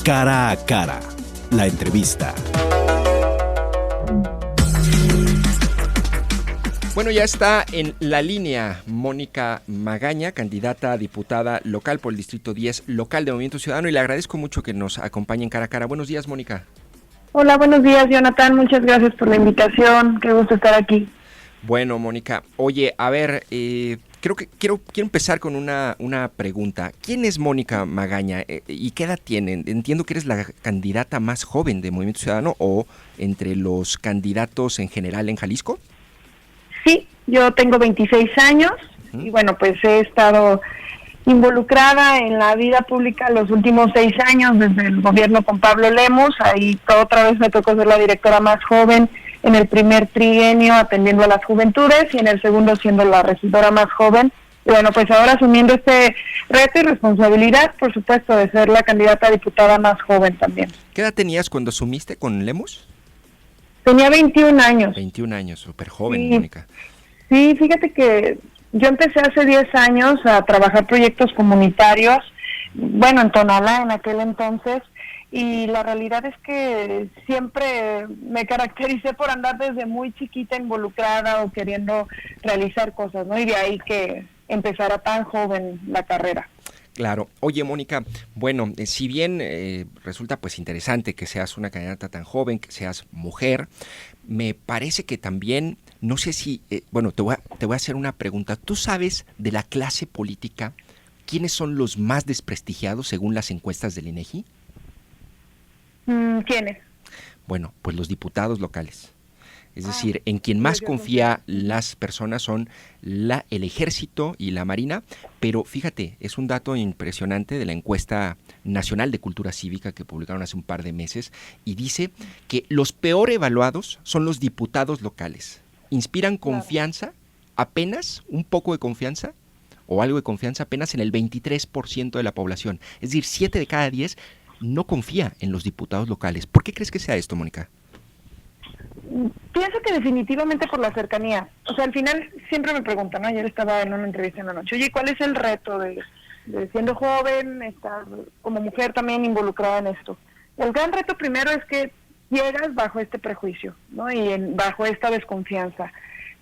Cara a Cara, la entrevista. Bueno, ya está en la línea Mónica Magaña, candidata a diputada local por el Distrito 10 local de Movimiento Ciudadano, y le agradezco mucho que nos acompañe en Cara a Cara. Buenos días, Mónica. Hola, buenos días, Jonathan. Muchas gracias por la invitación. Qué gusto estar aquí. Bueno, Mónica, oye, a ver, creo que quiero empezar con una pregunta. ¿Quién es Mónica Magaña y qué edad tiene? Entiendo que eres la candidata más joven de Movimiento Ciudadano o entre los candidatos en general en Jalisco. Sí, yo tengo 26 años y bueno, pues he estado involucrada en la vida pública los últimos 6 años desde el gobierno con Pablo Lemus. Ahí otra vez me tocó ser la directora más joven en el primer trienio atendiendo a las juventudes y en el segundo siendo la regidora más joven. Y bueno, pues ahora asumiendo este reto y responsabilidad, por supuesto, de ser la candidata a diputada más joven también. ¿Qué edad tenías cuando asumiste con Lemus? Tenía 21 años. 21 años, súper joven, Sí. Mónica. Sí, fíjate que yo empecé hace 10 años a trabajar proyectos comunitarios, bueno, en Tonalá en aquel entonces, y la realidad es que siempre me caractericé por andar desde muy chiquita involucrada o queriendo realizar cosas, ¿no? Y de ahí que empezara tan joven la carrera. Claro. Oye, Mónica, bueno, si bien resulta pues interesante que seas una candidata tan joven, que seas mujer, me parece que también, no sé si, bueno, te voy a hacer una pregunta. ¿Tú sabes de la clase política quiénes son los más desprestigiados según las encuestas del INEGI? ¿Quiénes? Bueno, pues los diputados locales. Es decir, en quien más confía las personas son el Ejército y la Marina, pero fíjate, es un dato impresionante de la encuesta nacional de cultura cívica que publicaron hace un par de meses y dice que los peor evaluados son los diputados locales. Inspiran confianza, apenas un poco de confianza o algo de confianza apenas en el 23% de la población. Es decir, 7 de cada 10 no confía en los diputados locales. ¿Por qué crees que sea esto, Mónica? Pienso que definitivamente por la cercanía. O sea, al final siempre me preguntan, ¿no? Ayer estaba en una entrevista en la noche, oye, ¿cuál es el reto de siendo joven, estar como mujer también involucrada en esto? El gran reto primero es que llegas bajo este prejuicio, ¿no? Y bajo esta desconfianza.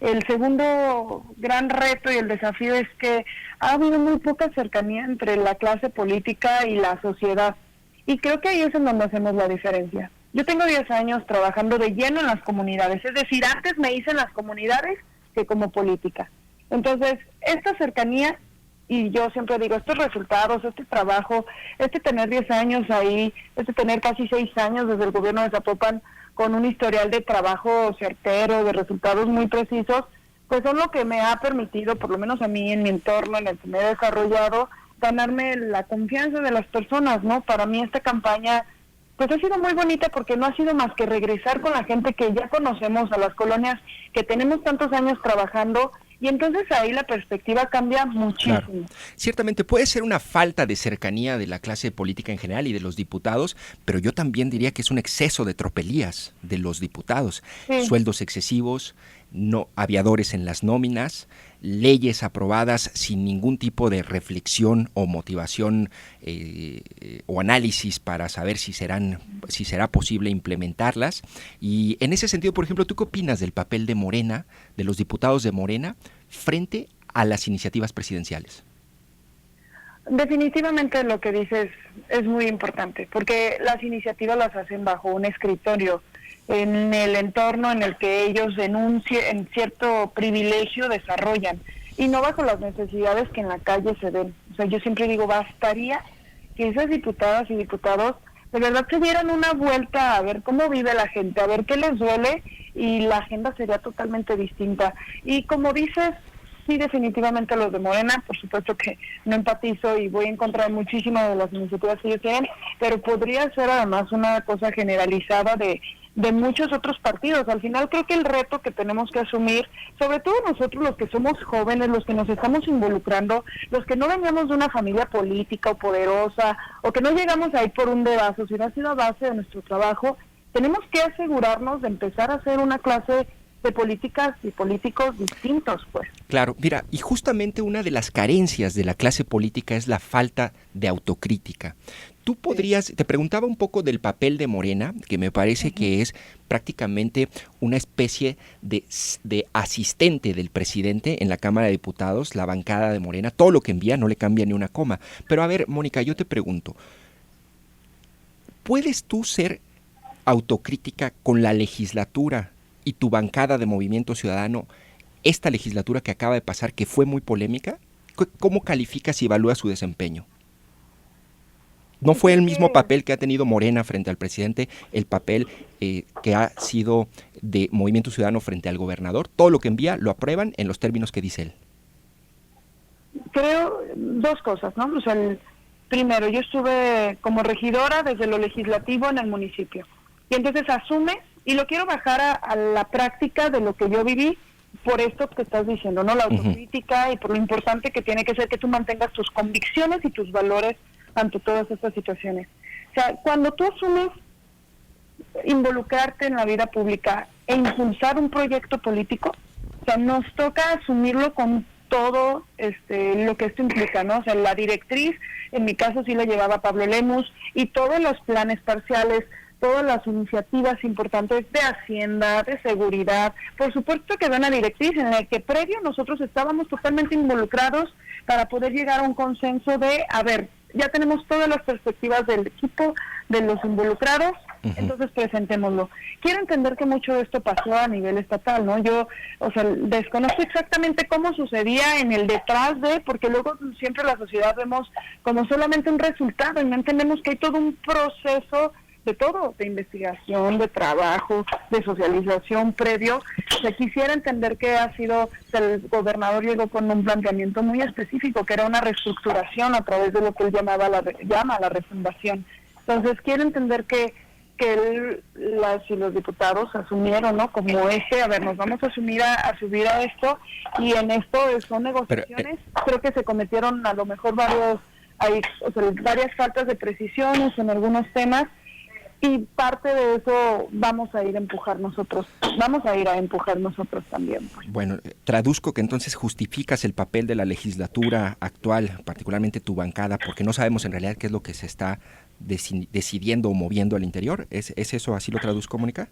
El segundo gran reto y el desafío es que ha habido muy poca cercanía entre la clase política y la sociedad. Y creo que ahí es en donde hacemos la diferencia. Yo tengo 10 años trabajando de lleno en las comunidades, es decir, antes me hice en las comunidades que como política. Entonces, esta cercanía, y yo siempre digo, estos resultados, este trabajo, tener 10 años ahí, tener casi 6 años desde el gobierno de Zapopan con un historial de trabajo certero, de resultados muy precisos, pues son lo que me ha permitido, por lo menos a mí en mi entorno, en el que me he desarrollado, ganarme la confianza de las personas, ¿no? Para mí esta campaña pues ha sido muy bonita porque no ha sido más que regresar con la gente que ya conocemos, a las colonias que tenemos tantos años trabajando, y entonces ahí la perspectiva cambia muchísimo. Claro. Ciertamente puede ser una falta de cercanía de la clase política en general y de los diputados, pero yo también diría que es un exceso de tropelías de los diputados. Sí. Sueldos excesivos, no aviadores en las nóminas, leyes aprobadas sin ningún tipo de reflexión o motivación o análisis para saber si será posible implementarlas. Y en ese sentido, por ejemplo, ¿tú qué opinas del papel de Morena, de los diputados de Morena, frente a las iniciativas presidenciales? Definitivamente lo que dices es muy importante, porque las iniciativas las hacen bajo un escritorio, en el entorno en el que ellos en cierto privilegio desarrollan, y no bajo las necesidades que en la calle se ven. O sea, yo siempre digo, bastaría que esas diputadas y diputados de verdad se dieran una vuelta a ver cómo vive la gente, a ver qué les duele, y la agenda sería totalmente distinta. Y como dices, sí, definitivamente los de Morena, por supuesto que no empatizo y voy a encontrar muchísimas de las iniciativas que ellos tienen, pero podría ser además una cosa generalizada de muchos otros partidos. Al final creo que el reto que tenemos que asumir, sobre todo nosotros los que somos jóvenes, los que nos estamos involucrando, los que no venimos de una familia política o poderosa, o que no llegamos ahí por un dedazo, sino ha sido a base de nuestro trabajo, tenemos que asegurarnos de empezar a hacer una clase de políticas y políticos distintos, pues. Claro, mira, y justamente una de las carencias de la clase política es la falta de autocrítica. Tú podrías, te preguntaba un poco del papel de Morena, que me parece que es prácticamente una especie de asistente del presidente en la Cámara de Diputados, la bancada de Morena, todo lo que envía no le cambia ni una coma. Pero a ver, Mónica, yo te pregunto, ¿puedes tú ser autocrítica con la legislatura y tu bancada de Movimiento Ciudadano, esta legislatura que acaba de pasar, que fue muy polémica? ¿Cómo calificas y evalúas su desempeño? ¿No fue el mismo papel que ha tenido Morena frente al presidente, el papel que ha sido de Movimiento Ciudadano frente al gobernador? Todo lo que envía lo aprueban en los términos que dice él. Creo dos cosas, ¿no? O sea, primero, yo estuve como regidora desde lo legislativo en el municipio. Y entonces asumes, y lo quiero bajar a la práctica de lo que yo viví, por esto que estás diciendo, ¿no? La autocrítica y por lo importante que tiene que ser que tú mantengas tus convicciones y tus valores ante todas estas situaciones. O sea, cuando tú asumes involucrarte en la vida pública e impulsar un proyecto político, o sea, nos toca asumirlo con todo lo que esto implica, ¿no? O sea, la directriz, en mi caso sí la llevaba Pablo Lemus, y todos los planes parciales, todas las iniciativas importantes de Hacienda, de seguridad, por supuesto que da una directriz en la que previo nosotros estábamos totalmente involucrados para poder llegar a un consenso de, a ver, ya tenemos todas las perspectivas del equipo, de los involucrados, entonces presentémoslo. Quiero entender que mucho de esto pasó a nivel estatal, ¿no? Yo, o sea, desconozco exactamente cómo sucedía en el detrás de, porque luego siempre la sociedad vemos como solamente un resultado y no entendemos que hay todo un proceso de todo, de investigación, de trabajo, de socialización previo. O sea, quisiera entender que ha sido, el gobernador llegó con un planteamiento muy específico, que era una reestructuración a través de lo que él llama la refundación. Entonces, quiero entender que él, y los diputados asumieron, ¿no? Como a ver, nos vamos a subir a esto, y en esto son negociaciones. Creo que se cometieron a lo mejor varias faltas de precisiones en algunos temas, y parte de eso vamos a ir a empujar nosotros también. Bueno, traduzco que entonces justificas el papel de la legislatura actual, particularmente tu bancada, porque no sabemos en realidad qué es lo que se está decidiendo o moviendo al interior. ¿Es eso, así lo traduzco, Mónica?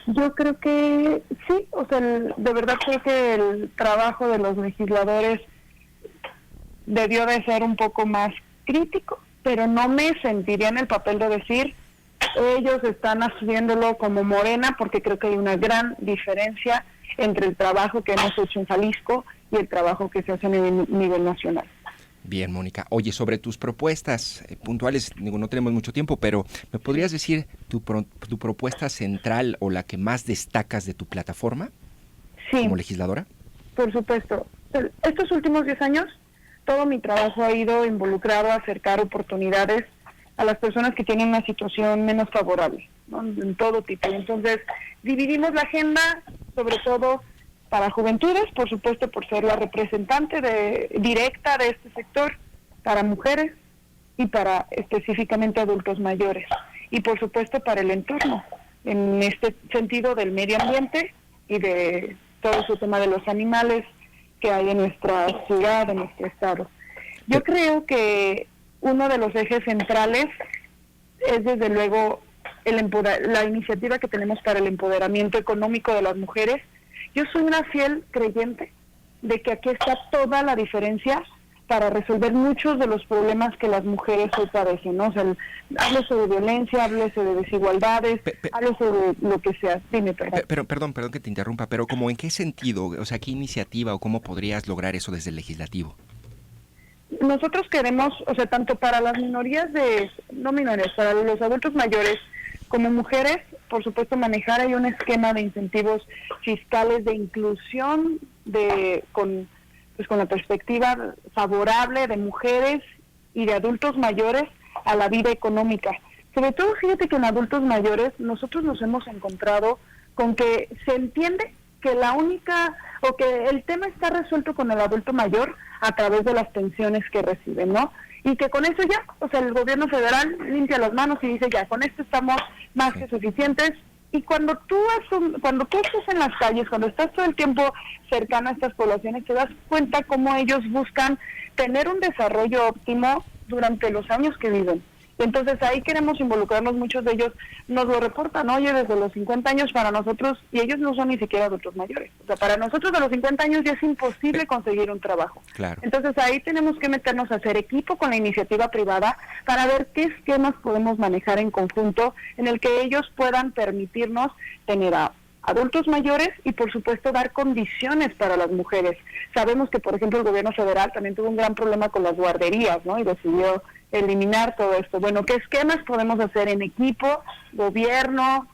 Yo creo que sí, o sea, de verdad creo que el trabajo de los legisladores debió de ser un poco más crítico, pero no me sentiría en el papel de decir ellos están haciéndolo como Morena, porque creo que hay una gran diferencia entre el trabajo que hemos hecho en Jalisco y el trabajo que se hace a nivel nacional. Bien, Mónica. Oye, sobre tus propuestas puntuales, no tenemos mucho tiempo, pero ¿me podrías decir tu propuesta central o la que más destacas de tu plataforma como legisladora? Por supuesto. Estos últimos 10 años, todo mi trabajo ha ido involucrado a acercar oportunidades a las personas que tienen una situación menos favorable, ¿no? En todo tipo. Entonces, dividimos la agenda, sobre todo para juventudes, por supuesto, por ser la representante directa de este sector, para mujeres y para específicamente adultos mayores. Y por supuesto para el entorno, en este sentido del medio ambiente y de todo ese tema de los animales que hay en nuestra ciudad, en nuestro estado. Yo creo que uno de los ejes centrales es desde luego la iniciativa que tenemos para el empoderamiento económico de las mujeres. Yo soy una fiel creyente de que aquí está toda la diferencia para resolver muchos de los problemas que las mujeres hoy padecen, ¿no? O sea, háblese de violencia, háblese de desigualdades, háblese de lo que sea. Dime, perdón que te interrumpa, pero ¿cómo en qué sentido? O sea, ¿qué iniciativa o cómo podrías lograr eso desde el legislativo? Nosotros queremos, o sea, tanto para las para los adultos mayores como mujeres, por supuesto, manejar ahí un esquema de incentivos fiscales de inclusión con la perspectiva favorable de mujeres y de adultos mayores a la vida económica. Sobre todo, fíjate que en adultos mayores nosotros nos hemos encontrado con que se entiende que que el tema está resuelto con el adulto mayor a través de las pensiones que reciben, ¿no? Y que con eso ya, o sea, el gobierno federal limpia las manos y dice ya, con esto estamos más que suficientes, Y cuando tú estás en las calles, cuando estás todo el tiempo cercano a estas poblaciones, te das cuenta cómo ellos buscan tener un desarrollo óptimo durante los años que viven. Entonces ahí queremos involucrarnos, muchos de ellos nos lo reportan, oye, desde los 50 años para nosotros, y ellos no son ni siquiera adultos mayores. O sea, para nosotros de los 50 años ya es imposible conseguir un trabajo. Claro. Entonces ahí tenemos que meternos a hacer equipo con la iniciativa privada para ver qué esquemas podemos manejar en conjunto en el que ellos puedan permitirnos tener a adultos mayores y por supuesto dar condiciones para las mujeres. Sabemos que por ejemplo el gobierno federal también tuvo un gran problema con las guarderías, ¿no? Y decidió eliminar todo esto. Bueno, ¿qué esquemas podemos hacer en equipo, gobierno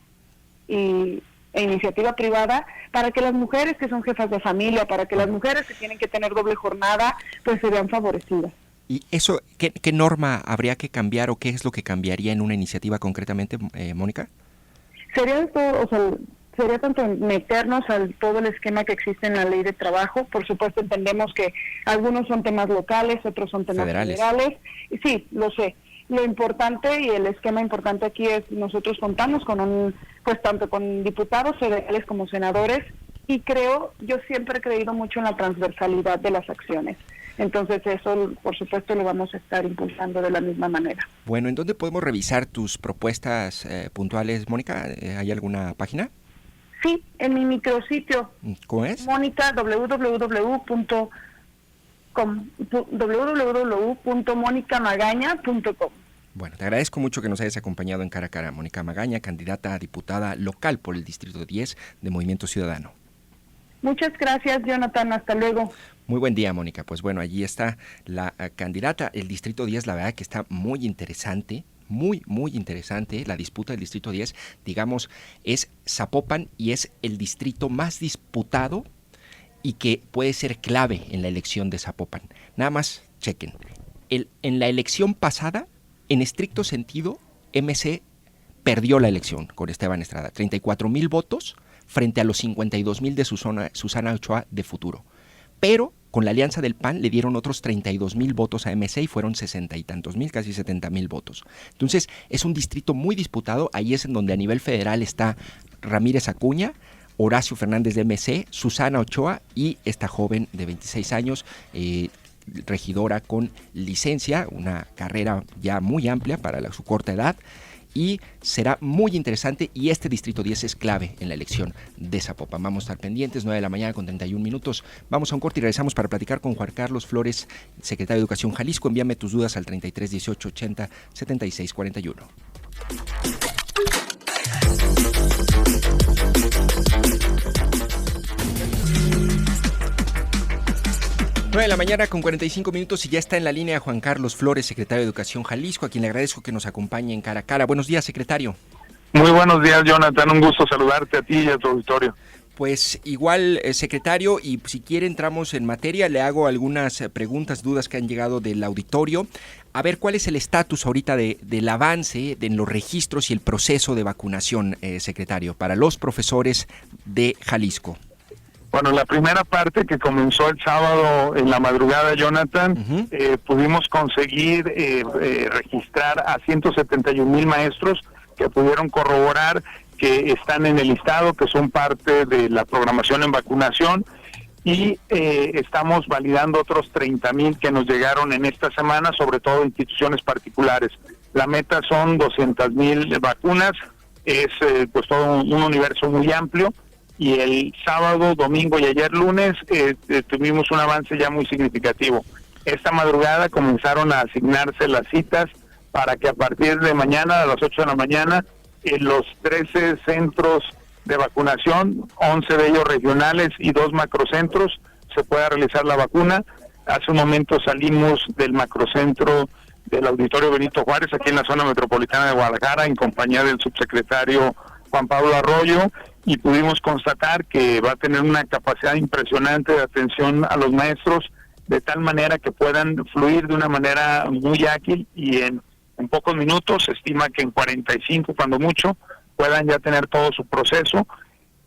e iniciativa privada para que las mujeres que son jefas de familia, para que las mujeres que tienen que tener doble jornada, pues se vean favorecidas? ¿Y eso, qué norma habría que cambiar o qué es lo que cambiaría en una iniciativa concretamente, Mónica? Sería todo, sería tanto meternos al todo el esquema que existe en la ley de trabajo. Por supuesto entendemos que algunos son temas locales, otros son temas federales. Sí, lo sé. Lo importante y el esquema importante aquí es nosotros contamos con tanto con diputados federales como senadores, y yo siempre he creído mucho en la transversalidad de las acciones. Entonces eso, por supuesto, lo vamos a estar impulsando de la misma manera. Bueno, ¿en dónde podemos revisar tus propuestas puntuales, Mónica? ¿Hay alguna página? Sí, en mi micrositio. ¿Cómo es? Mónica, www.monicamagaña.com. Bueno, te agradezco mucho que nos hayas acompañado en Cara a Cara. Mónica Magaña, candidata a diputada local por el Distrito 10 de Movimiento Ciudadano. Muchas gracias, Jonathan. Hasta luego. Muy buen día, Mónica. Pues bueno, allí está la candidata. El Distrito 10, la verdad que está muy interesante. Muy interesante. La disputa del Distrito 10, digamos, es Zapopan y es el distrito más disputado y que puede ser clave en la elección de Zapopan. Nada más, chequen. En la elección pasada, en estricto sentido, MC perdió la elección con Esteban Estrada. 34,000 votos frente a los 52,000 de Susana Ochoa de Futuro. Pero con la alianza del PAN le dieron otros 32,000 votos a MC y fueron 60 y tantos mil, casi 70,000 votos. Entonces es un distrito muy disputado. Ahí es en donde a nivel federal está Ramírez Acuña, Horacio Fernández de MC, Susana Ochoa y esta joven de 26 años, regidora con licencia, una carrera ya muy amplia para su corta edad. Y será muy interesante, y este Distrito 10 es clave en la elección de Zapopan. Vamos a estar pendientes, 9 de la mañana con 31 minutos. Vamos a un corte y regresamos para platicar con Juan Carlos Flores, secretario de Educación Jalisco. Envíame tus dudas al 33 18 80 76 41. 9 de la mañana con 45 minutos y ya está en la línea Juan Carlos Flores, secretario de Educación Jalisco, a quien le agradezco que nos acompañe en Cara a Cara. Buenos días, secretario. Muy buenos días, Jonathan. Un gusto saludarte a ti y a tu auditorio. Pues igual, secretario, y si quiere entramos en materia, le hago algunas preguntas, dudas que han llegado del auditorio. A ver, ¿cuál es el estatus ahorita del avance en los registros y el proceso de vacunación, secretario, para los profesores de Jalisco? Bueno, la primera parte que comenzó el sábado en la madrugada, Jonathan, pudimos conseguir registrar a 171,000 maestros que pudieron corroborar que están en el listado, que son parte de la programación en vacunación, y estamos validando otros 30,000 que nos llegaron en esta semana, sobre todo instituciones particulares. La meta son 200,000 vacunas, es pues todo un universo muy amplio. Y el sábado, domingo y ayer lunes tuvimos un avance ya muy significativo. Esta madrugada comenzaron a asignarse las citas para que a partir de mañana, a las 8 de la mañana, en los 13 centros de vacunación, 11 de ellos regionales y 2 macrocentros, se pueda realizar la vacuna. Hace un momento salimos del macrocentro del Auditorio Benito Juárez, aquí en la zona metropolitana de Guadalajara, en compañía del subsecretario Juan Pablo Arroyo, y pudimos constatar que va a tener una capacidad impresionante de atención a los maestros, de tal manera que puedan fluir de una manera muy ágil y en pocos minutos, se estima que en 45 cuando mucho, puedan ya tener todo su proceso.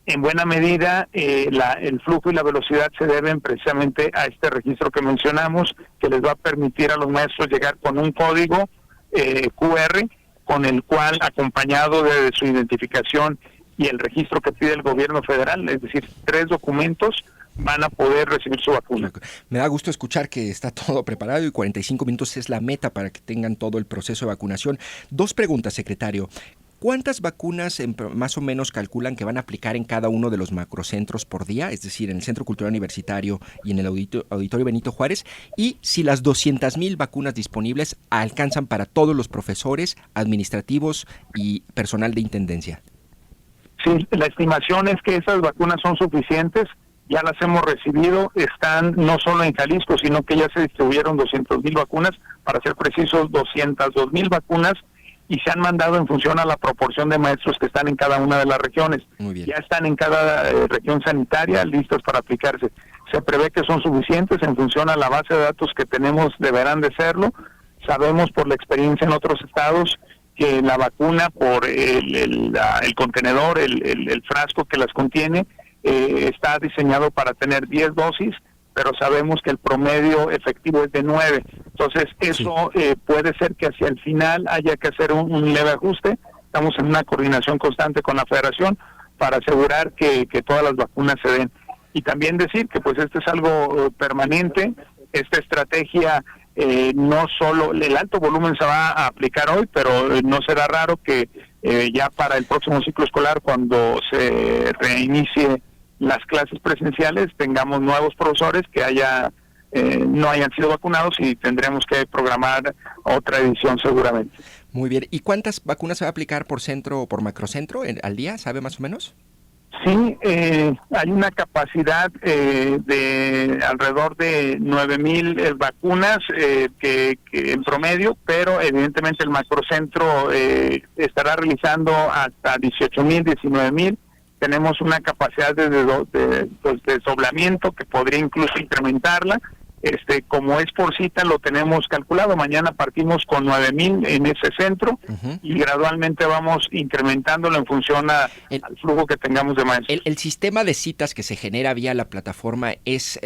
En buena medida, el flujo y la velocidad se deben precisamente a este registro que mencionamos, que les va a permitir a los maestros llegar con un código QR, con el cual, acompañado de su identificación y el registro que pide el gobierno federal, es decir, 3 documentos, van a poder recibir su vacuna. Me da gusto escuchar que está todo preparado y 45 minutos es la meta para que tengan todo el proceso de vacunación. 2 preguntas, secretario. ¿Cuántas vacunas más o menos calculan que van a aplicar en cada uno de los macrocentros por día? Es decir, en el Centro Cultural Universitario y en el Auditorio Benito Juárez. Y si las 200,000 vacunas disponibles alcanzan para todos los profesores, administrativos y personal de intendencia. Sí, la estimación es que esas vacunas son suficientes. Ya las hemos recibido, están no solo en Jalisco, sino que ya se distribuyeron 200,000 vacunas, para ser precisos 202,000 vacunas, y se han mandado en función a la proporción de maestros que están en cada una de las regiones. Muy bien. Ya están en cada región sanitaria listos para aplicarse. Se prevé que son suficientes en función a la base de datos que tenemos, deberán de serlo. Sabemos por la experiencia en otros estados que la vacuna por el contenedor, el frasco que las contiene, está diseñado para tener 10 dosis, pero sabemos que el promedio efectivo es de 9. Entonces, eso puede ser que hacia el final haya que hacer un leve ajuste. Estamos en una coordinación constante con la Federación para asegurar que todas las vacunas se den. Y también decir que pues esto es algo permanente. Esta estrategia, no solo el alto volumen se va a aplicar hoy, pero no será raro que ya para el próximo ciclo escolar, cuando se reinicie las clases presenciales, tengamos nuevos profesores que no hayan sido vacunados, y tendremos que programar otra edición seguramente. Muy bien. ¿Y cuántas vacunas se va a aplicar por centro o por macrocentro al día? ¿Sabe más o menos? Sí, hay una capacidad de alrededor de 9,000 vacunas que en promedio, pero evidentemente el macrocentro estará realizando hasta 18,000, 19,000. Tenemos una capacidad de desdoblamiento que podría incluso incrementarla. Como es por cita, lo tenemos calculado. Mañana partimos con 9,000 en ese centro, y gradualmente vamos incrementándolo en función al flujo que tengamos de maestros. ¿El sistema de citas que se genera vía la plataforma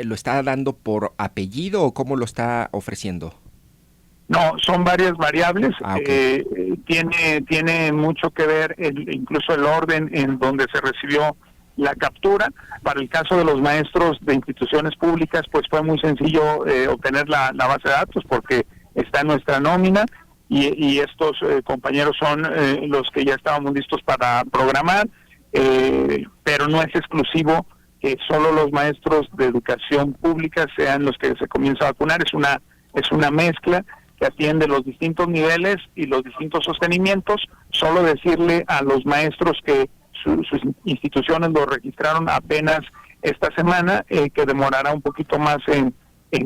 lo está dando por apellido o cómo lo está ofreciendo? No, son varias variables. Okay. Tiene mucho que ver incluso el orden en donde se recibió la captura. Para el caso de los maestros de instituciones públicas, pues fue muy sencillo obtener la base de datos, porque está en nuestra nómina, y estos compañeros son los que ya estábamos listos para programar, pero no es exclusivo que solo los maestros de educación pública sean los que se comienza a vacunar. Es una mezcla que atiende los distintos niveles y los distintos sostenimientos. Solo decirle a los maestros que sus instituciones lo registraron apenas esta semana, que demorará un poquito más en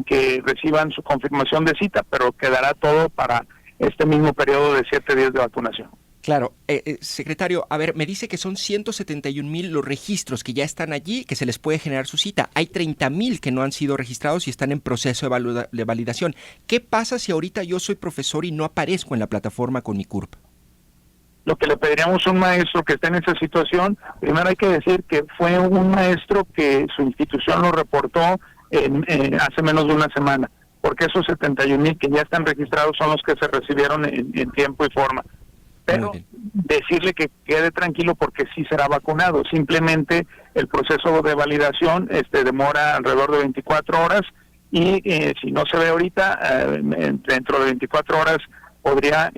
que reciban su confirmación de cita, pero quedará todo para este mismo periodo de 7 días de vacunación. Claro. Secretario, a ver, me dice que son 171,000 los registros que ya están allí, que se les puede generar su cita. Hay 30,000 que no han sido registrados y están en proceso de validación. ¿Qué pasa si ahorita yo soy profesor y no aparezco en la plataforma con mi CURP? Lo que le pediríamos a un maestro que esté en esa situación, primero hay que decir que fue un maestro que su institución lo reportó hace menos de una semana, porque esos 71,000 que ya están registrados son los que se recibieron en tiempo y forma. Pero decirle que quede tranquilo, porque sí será vacunado. Simplemente el proceso de validación demora alrededor de 24 horas, y si no se ve ahorita, dentro de 24 horas podría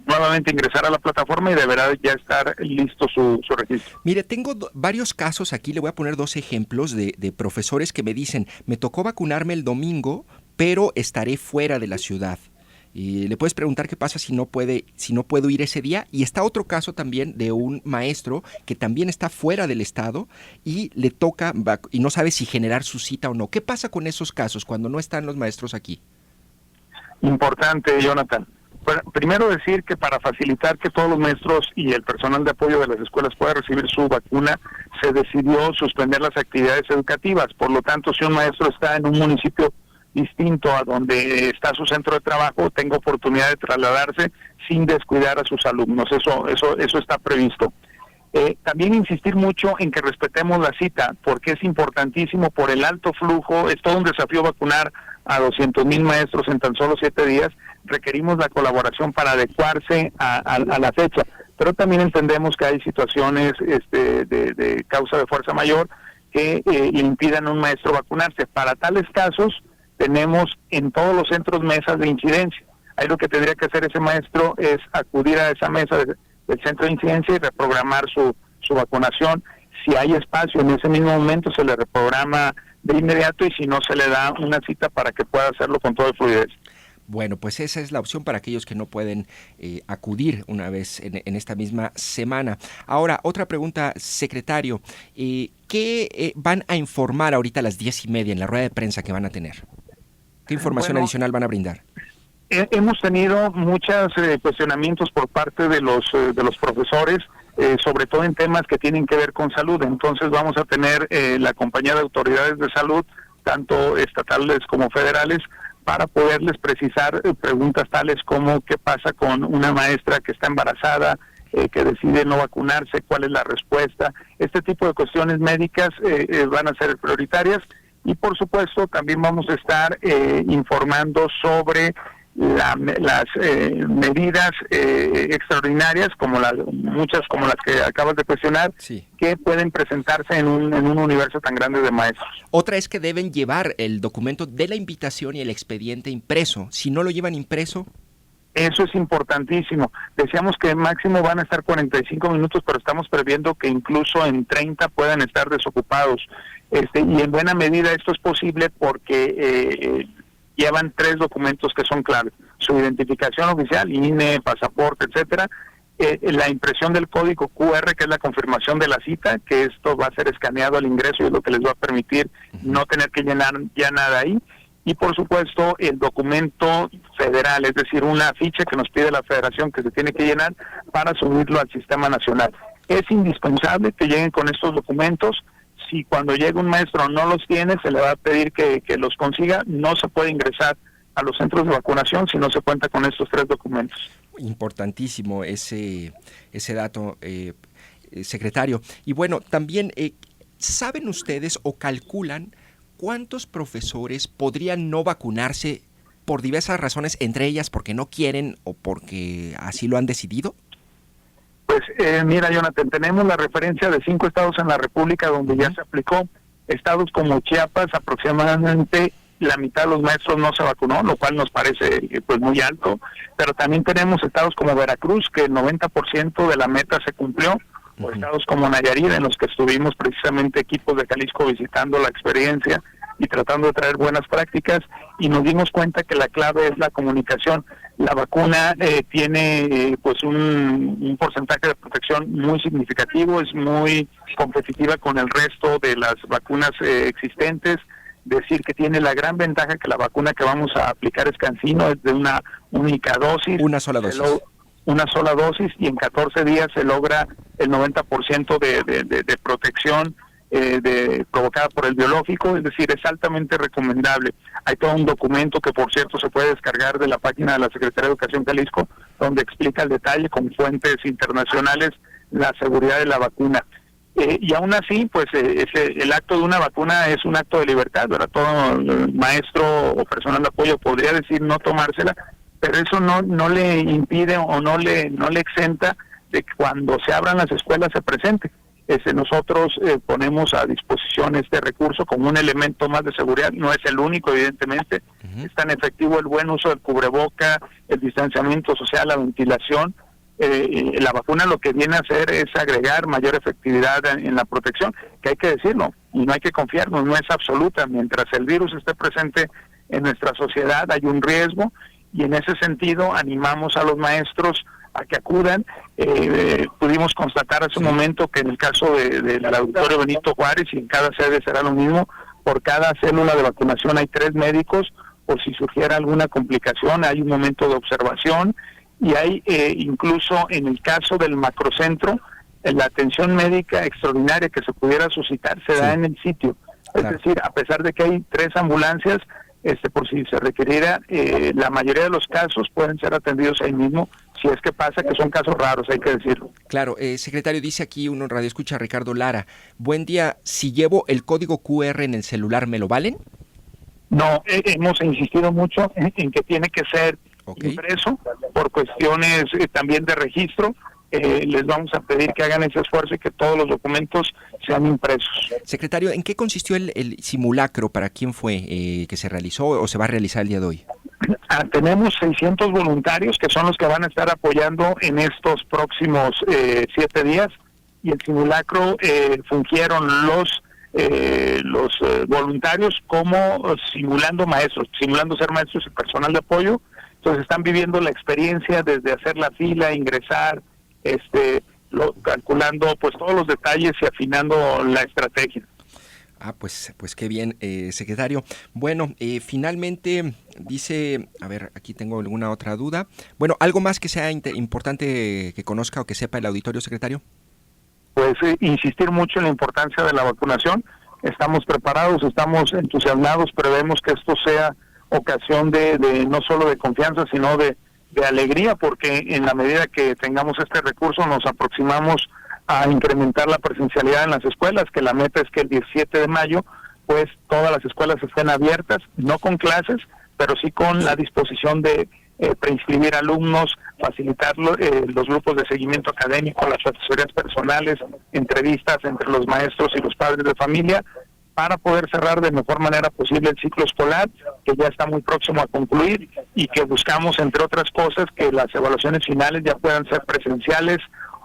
nuevamente ingresar a la plataforma y deberá ya estar listo su registro. Mire, tengo varios casos aquí, le voy a poner 2 ejemplos de profesores que me dicen: me tocó vacunarme el domingo, pero estaré fuera de la ciudad. Y le puedes preguntar qué pasa si no puedo ir ese día. Y está otro caso también de un maestro que también está fuera del estado y le toca y no sabe si generar su cita o no. ¿Qué pasa con esos casos cuando no están los maestros aquí? Importante, Jonathan. Bueno, primero decir que para facilitar que todos los maestros y el personal de apoyo de las escuelas pueda recibir su vacuna, se decidió suspender las actividades educativas. Por lo tanto, si un maestro está en un municipio distinto a donde está su centro de trabajo, tenga oportunidad de trasladarse sin descuidar a sus alumnos. Eso está previsto. También insistir mucho en que respetemos la cita, porque es importantísimo por el alto flujo. Es todo un desafío vacunar a 200,000 maestros en tan solo 7 días. Requerimos la colaboración para adecuarse a la fecha. pero también entendemos que hay situaciones de causa de fuerza mayor que impidan a un maestro vacunarse. Para tales casos tenemos en todos los centros mesas de incidencia. Ahí lo que tendría que hacer ese maestro es acudir a esa mesa del centro de incidencia y reprogramar su vacunación. Si hay espacio en ese mismo momento se le reprograma de inmediato, y si no se le da una cita para que pueda hacerlo con toda fluidez. Bueno, pues esa es la opción para aquellos que no pueden acudir una vez en esta misma semana. Ahora, otra pregunta, secretario. ¿Qué van a informar ahorita a las 10:30 en la rueda de prensa que van a tener? ¿Qué información adicional van a brindar? Hemos tenido muchos cuestionamientos por parte de los profesores, sobre todo en temas que tienen que ver con salud. Entonces vamos a tener la compañía de autoridades de salud, tanto estatales como federales, para poderles precisar preguntas tales como qué pasa con una maestra que está embarazada, que decide no vacunarse, cuál es la respuesta. Este tipo de cuestiones médicas van a ser prioritarias, y por supuesto también vamos a estar informando sobre las medidas extraordinarias, muchas como las que acabas de cuestionar, sí, que pueden presentarse en un universo tan grande de maestros. Otra es que deben llevar el documento de la invitación y el expediente impreso. Si no lo llevan impreso... Eso es importantísimo. Decíamos que máximo van a estar 45 minutos, pero estamos previendo que incluso en 30 puedan estar desocupados. Y en buena medida esto es posible porque llevan 3 documentos que son claves: su identificación oficial, INE, pasaporte, etcétera, la impresión del código QR, que es la confirmación de la cita, que esto va a ser escaneado al ingreso y es lo que les va a permitir no tener que llenar ya nada ahí, y por supuesto el documento federal, es decir, una ficha que nos pide la federación que se tiene que llenar para subirlo al sistema nacional. Es indispensable que lleguen con estos documentos. Si cuando llegue un maestro no los tiene, se le va a pedir que los consiga. No se puede ingresar a los centros de vacunación si no se cuenta con estos 3 documentos. Importantísimo ese dato, secretario. Y bueno, también, ¿saben ustedes o calculan cuántos profesores podrían no vacunarse por diversas razones, entre ellas porque no quieren o porque así lo han decidido? Pues mira, Jonathan, tenemos la referencia de 5 estados en la República donde ya se aplicó. Estados como Chiapas, aproximadamente la mitad de los maestros no se vacunó, lo cual nos parece pues muy alto, pero también tenemos estados como Veracruz, que el 90% de la meta se cumplió, o estados como Nayarit, en los que estuvimos precisamente equipos de Jalisco visitando la experiencia y tratando de traer buenas prácticas, y nos dimos cuenta que la clave es la comunicación. La vacuna tiene pues un porcentaje de protección muy significativo, es muy competitiva con el resto de las vacunas existentes. Decir que tiene la gran ventaja que la vacuna que vamos a aplicar es CanSino, es de una única dosis. Una sola dosis. Una sola dosis, y en 14 días se logra el 90% de protección provocada por el biológico, es decir, es altamente recomendable. Hay todo un documento que, por cierto, se puede descargar de la página de la Secretaría de Educación Jalisco, donde explica el detalle con fuentes internacionales la seguridad de la vacuna. Y aún así, pues el acto de una vacuna es un acto de libertad, ¿verdad? Todo maestro o personal de apoyo podría decir no tomársela, pero eso no le impide o no le exenta de que cuando se abran las escuelas se presente. Nosotros ponemos a disposición este recurso como un elemento más de seguridad. No es el único, evidentemente. Es tan efectivo el buen uso del cubreboca, el distanciamiento social, la ventilación. La vacuna lo que viene a hacer es agregar mayor efectividad en la protección, que hay que decirlo, y no hay que confiarnos, no es absoluta. Mientras el virus esté presente en nuestra sociedad hay un riesgo, y en ese sentido animamos a los maestros a que acudan. Pudimos constatar hace un momento que en el caso del auditorio Benito Juárez, y en cada sede será lo mismo, por cada célula de vacunación hay 3 médicos, por si surgiera alguna complicación hay un momento de observación, y hay incluso en el caso del macrocentro, la atención médica extraordinaria que se pudiera suscitar se da en el sitio. Claro. Es decir, a pesar de que hay 3 ambulancias, por si se requiriera, la mayoría de los casos pueden ser atendidos ahí mismo, si es que pasa, que son casos raros, hay que decirlo. Claro, secretario, dice aquí uno radioescucha, Ricardo Lara, buen día, si llevo el código QR en el celular, ¿me lo valen? No, hemos insistido mucho en que tiene que ser impreso por cuestiones también de registro, les vamos a pedir que hagan ese esfuerzo y que todos los documentos sean impresos. Secretario, ¿en qué consistió el simulacro? ¿Para quién fue que se realizó o se va a realizar el día de hoy? Tenemos 600 voluntarios que son los que van a estar apoyando en estos próximos 7 días, y el simulacro fungieron los voluntarios como simulando ser maestros y personal de apoyo. Entonces están viviendo la experiencia desde hacer la fila, ingresar, calculando pues todos los detalles y afinando la estrategia. Pues qué bien, secretario. Bueno, finalmente dice, a ver, aquí tengo alguna otra duda. Bueno, ¿algo más que sea importante que conozca o que sepa el auditorio, secretario? Pues insistir mucho en la importancia de la vacunación. Estamos preparados, estamos entusiasmados, prevemos que esto sea ocasión de no solo de confianza, sino de alegría, porque en la medida que tengamos este recurso nos aproximamos a incrementar la presencialidad en las escuelas, que la meta es que el 17 de mayo pues todas las escuelas estén abiertas, no con clases, pero sí con la disposición de preinscribir alumnos, facilitar los grupos de seguimiento académico, las asesorías personales, entrevistas entre los maestros y los padres de familia, para poder cerrar de mejor manera posible el ciclo escolar, que ya está muy próximo a concluir, y que buscamos, entre otras cosas, que las evaluaciones finales ya puedan ser presenciales,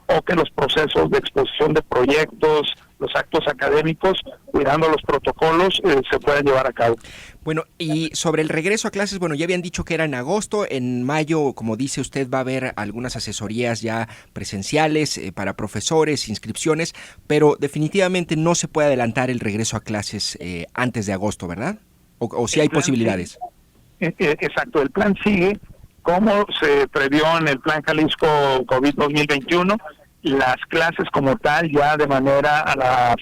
o que los procesos de exposición de proyectos, los actos académicos, cuidando los protocolos, se puedan llevar a cabo. Bueno, y sobre el regreso a clases, bueno, ya habían dicho que era en agosto, en mayo, como dice usted, va a haber algunas asesorías ya presenciales para profesores, inscripciones, pero definitivamente no se puede adelantar el regreso a clases antes de agosto, ¿verdad? ¿O si hay posibilidades? Exacto, el plan sigue como se previó en el Plan Jalisco COVID 2021. Las clases como tal, ya de manera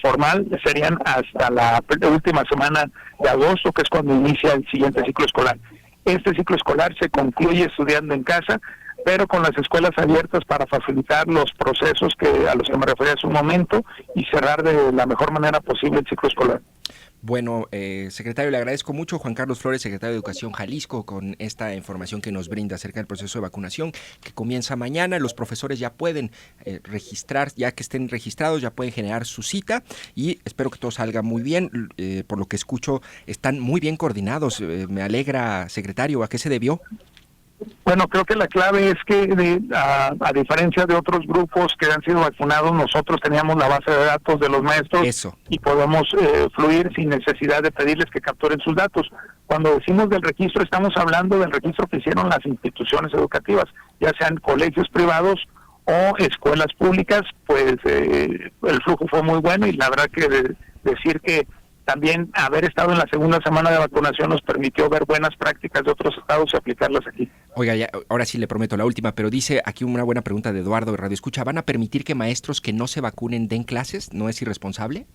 formal, serían hasta la última semana de agosto, que es cuando inicia el siguiente ciclo escolar. Este ciclo escolar se concluye estudiando en casa, pero con las escuelas abiertas para facilitar los procesos a los que me refería hace un momento y cerrar de la mejor manera posible el ciclo escolar. Bueno, secretario, le agradezco mucho. Juan Carlos Flores, secretario de Educación Jalisco, con esta información que nos brinda acerca del proceso de vacunación que comienza mañana. Los profesores ya pueden registrar, ya que estén registrados, ya pueden generar su cita, y espero que todo salga muy bien. Por lo que escucho, están muy bien coordinados. Me alegra, secretario. ¿A qué se debió? Bueno, creo que la clave es que a diferencia de otros grupos que han sido vacunados, nosotros teníamos la base de datos de los maestros y podemos fluir sin necesidad de pedirles que capturen sus datos. Cuando decimos del registro, estamos hablando del registro que hicieron las instituciones educativas, ya sean colegios privados o escuelas públicas. Pues el flujo fue muy bueno, y la verdad que decir que también haber estado en la segunda semana de vacunación nos permitió ver buenas prácticas de otros estados y aplicarlas aquí. Oiga, ya, ahora sí le prometo la última, pero dice aquí una buena pregunta de Eduardo de Radio Escucha. ¿Van a permitir que maestros que no se vacunen den clases? ¿No es irresponsable?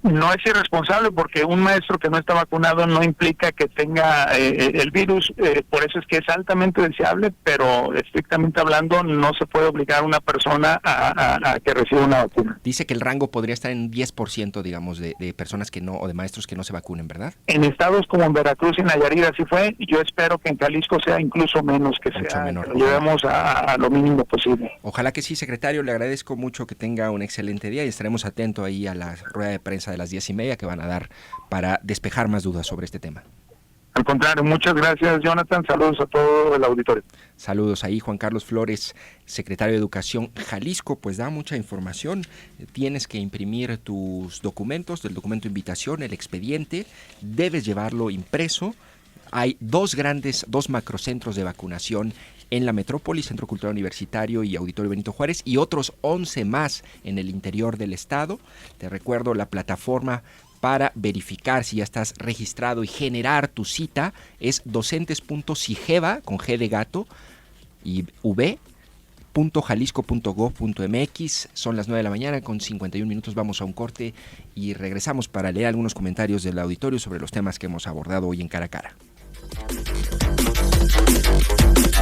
No es irresponsable, porque un maestro que no está vacunado no implica que tenga el virus, por eso es que es altamente deseable, pero estrictamente hablando no se puede obligar a una persona a que reciba una vacuna. Dice que el rango podría estar en 10%, digamos, de personas que no, o de maestros que no se vacunen, ¿verdad? En estados como en Veracruz y Nayarit así fue, y yo espero que en Jalisco sea incluso menos, que mucho sea menor. Que lo llevemos a lo mínimo posible. Ojalá que sí, secretario. Le agradezco mucho, que tenga un excelente día, y estaremos atentos ahí a la rueda de prensa de las 10:30 que van a dar para despejar más dudas sobre este tema. Al contrario, muchas gracias, Jonathan. Saludos a todo el auditorio. Saludos ahí, Juan Carlos Flores, secretario de Educación Jalisco. Pues da mucha información. Tienes que imprimir tus documentos, del documento de invitación, el expediente. Debes llevarlo impreso. Hay dos macrocentros de vacunación en la metrópoli, Centro Cultural Universitario y Auditorio Benito Juárez, y otros 11 más en el interior del estado. Te recuerdo, la plataforma para verificar si ya estás registrado y generar tu cita es docentes.sigeva, con G de gato, y v.jalisco.gov.mx. Son las 9 de la mañana con 51 minutos. Vamos a un corte y regresamos para leer algunos comentarios del auditorio sobre los temas que hemos abordado hoy en Cara a Cara.